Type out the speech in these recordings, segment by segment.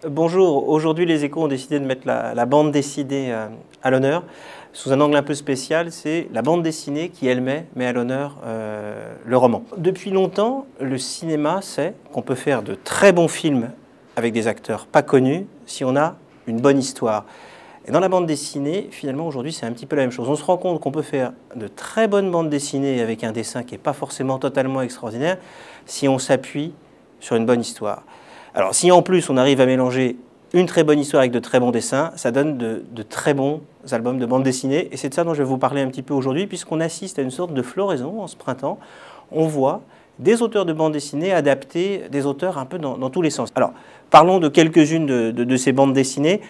Bonjour, aujourd'hui les Échos ont décidé de mettre la bande dessinée à l'honneur sous un angle un peu spécial, c'est la bande dessinée qui elle met à l'honneur le roman. Depuis longtemps, le cinéma sait qu'on peut faire de très bons films avec des acteurs pas connus si on a une bonne histoire. Et dans la bande dessinée, finalement aujourd'hui c'est un petit peu la même chose. On se rend compte qu'on peut faire de très bonnes bandes dessinées avec un dessin qui n'est pas forcément totalement extraordinaire si on s'appuie sur une bonne histoire. Alors si en plus on arrive à mélanger une très bonne histoire avec de très bons dessins, ça donne de très bons albums de bande dessinée. Et c'est de ça dont je vais vous parler un petit peu aujourd'hui, puisqu'on assiste à une sorte de floraison en ce printemps. On voit des auteurs de bande dessinée adapter des auteurs un peu dans tous les sens. Alors parlons de quelques-unes de ces bandes dessinées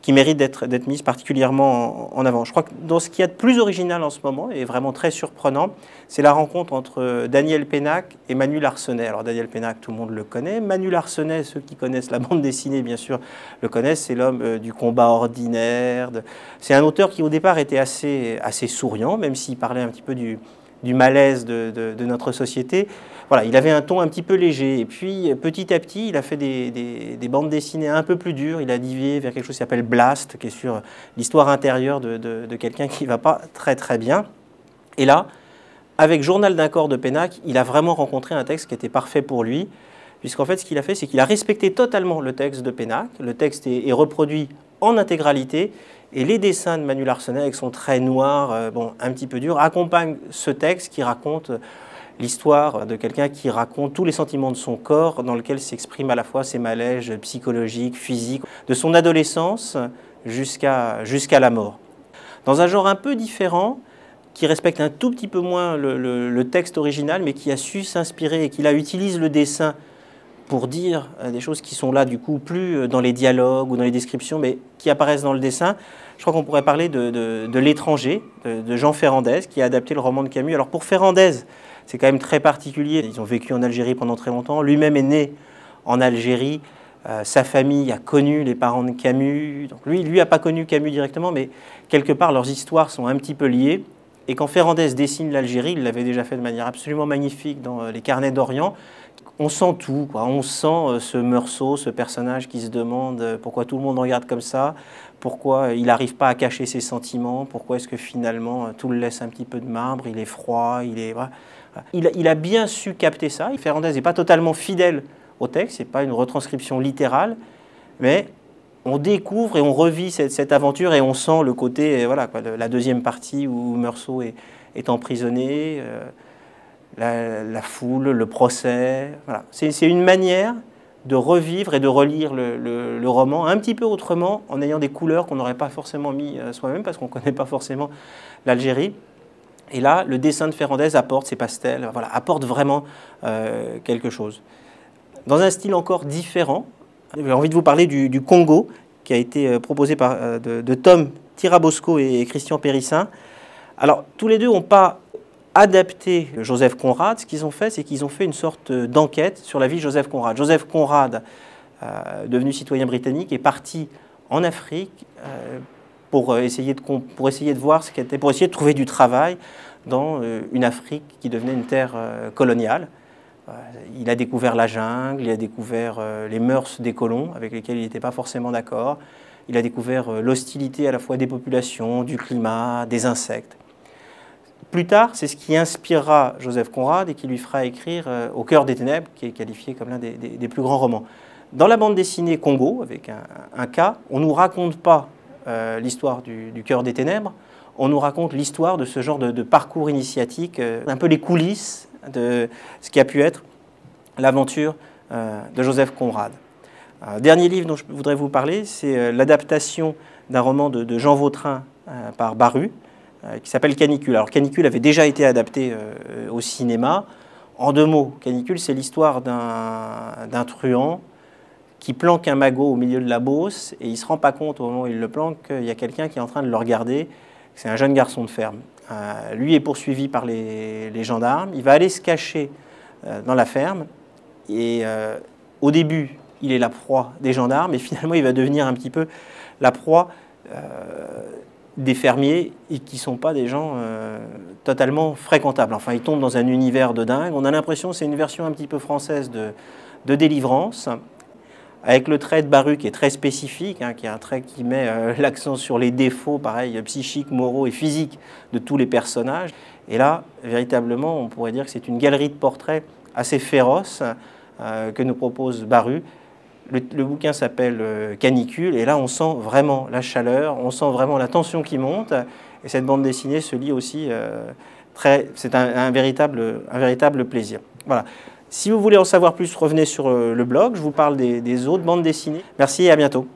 qui méritent d'être mises particulièrement en avant. Je crois que dans ce qu'il y a de plus original en ce moment, et vraiment très surprenant, c'est la rencontre entre Daniel Pénac et Manu Larsenet. Alors Daniel Pénac, tout le monde le connaît. Manu Larsenet, ceux qui connaissent la bande dessinée, bien sûr, le connaissent. C'est l'homme du combat ordinaire. C'est un auteur qui, au départ, était assez souriant, même s'il parlait un petit peu du malaise de notre société. Voilà, il avait un ton un petit peu léger. Et puis, petit à petit, il a fait des bandes dessinées un peu plus dures. Il a dévié vers quelque chose qui s'appelle Blast, qui est sur l'histoire intérieure de quelqu'un qui ne va pas très bien. Et là, avec Journal d'un corps de Pénac, il a vraiment rencontré un texte qui était parfait pour lui, puisqu'en fait, ce qu'il a fait, c'est qu'il a respecté totalement le texte de Pénac. Le texte est reproduit en intégralité, et les dessins de Manu Larsenet, avec son trait noir, un petit peu dur, accompagnent ce texte qui raconte l'histoire de quelqu'un qui raconte tous les sentiments de son corps, dans lequel s'expriment à la fois ses malaises psychologiques, physiques, de son adolescence jusqu'à la mort. Dans un genre un peu différent, qui respecte un tout petit peu moins le texte original, mais qui a su s'inspirer et qui là utilise le dessin pour dire des choses qui sont là du coup plus dans les dialogues ou dans les descriptions, mais qui apparaissent dans le dessin. Je crois qu'on pourrait parler de L'étranger, de Jean Ferrandez, qui a adapté le roman de Camus. Alors pour Ferrandez, c'est quand même très particulier. Ils ont vécu en Algérie pendant très longtemps. Lui-même est né en Algérie. Sa famille a connu les parents de Camus. Donc lui n'a pas connu Camus directement, mais quelque part leurs histoires sont un petit peu liées. Et quand Ferrandez dessine l'Algérie, il l'avait déjà fait de manière absolument magnifique dans Les Carnets d'Orient. On sent tout, quoi. On sent ce Meursault, ce personnage qui se demande pourquoi tout le monde regarde comme ça, pourquoi il n'arrive pas à cacher ses sentiments, pourquoi est-ce que finalement tout le laisse un petit peu de marbre, il est froid, il a bien su capter ça. Ferrandez n'est pas totalement fidèle au texte, ce n'est pas une retranscription littérale, mais on découvre et on revit cette aventure et on sent le côté, voilà, quoi, la deuxième partie où Meursault est emprisonné, la foule, le procès. Voilà. C'est une manière de revivre et de relire le roman un petit peu autrement, en ayant des couleurs qu'on n'aurait pas forcément mis soi-même, parce qu'on ne connaît pas forcément l'Algérie. Et là, le dessin de Ferrandez apporte, ces pastels, voilà, apporte vraiment quelque chose. Dans un style encore différent, j'ai envie de vous parler du Congo, qui a été proposé de Tom Tirabosco et Christian Périssin. Alors, tous les deux n'ont pas adapté Joseph Conrad. Ce qu'ils ont fait, c'est qu'ils ont fait une sorte d'enquête sur la vie de Joseph Conrad. Joseph Conrad, devenu citoyen britannique, est parti en Afrique pour essayer de voir ce qu'était, pour essayer de trouver du travail dans une Afrique qui devenait une terre coloniale. Il a découvert la jungle, il a découvert les mœurs des colons avec lesquels il n'était pas forcément d'accord. Il a découvert l'hostilité à la fois des populations, du climat, des insectes. Plus tard, c'est ce qui inspirera Joseph Conrad et qui lui fera écrire Au cœur des ténèbres, qui est qualifié comme l'un des plus grands romans. Dans la bande dessinée Congo, avec un K, on ne nous raconte pas l'histoire du cœur des ténèbres, on nous raconte l'histoire de ce genre de parcours initiatique, un peu les coulisses de ce qui a pu être l'aventure de Joseph Conrad. Dernier livre dont je voudrais vous parler, c'est l'adaptation d'un roman de Jean Vautrin par Baru, qui s'appelle Canicule. Alors Canicule avait déjà été adapté au cinéma. En deux mots, Canicule, c'est l'histoire d'un truand qui planque un magot au milieu de la Beauce et il ne se rend pas compte au moment où il le planque qu'il y a quelqu'un qui est en train de le regarder. C'est un jeune garçon de ferme. Lui est poursuivi par les gendarmes. Il va aller se cacher dans la ferme et au début, il est la proie des gendarmes et finalement, il va devenir un petit peu la proie des fermiers et qui ne sont pas des gens totalement fréquentables. Enfin, ils tombent dans un univers de dingue. On a l'impression que c'est une version un petit peu française de Délivrance. avec le trait de Baru qui est très spécifique, hein, qui est un trait qui met l'accent sur les défauts, pareil, psychiques, moraux et physiques de tous les personnages. Et là, véritablement, on pourrait dire que c'est une galerie de portraits assez féroce que nous propose Baru. Le bouquin s'appelle Canicule, et là on sent vraiment la chaleur, on sent vraiment la tension qui monte, et cette bande dessinée se lit aussi c'est un véritable plaisir. Voilà. Si vous voulez en savoir plus, revenez sur le blog, je vous parle des autres bandes dessinées. Merci et à bientôt.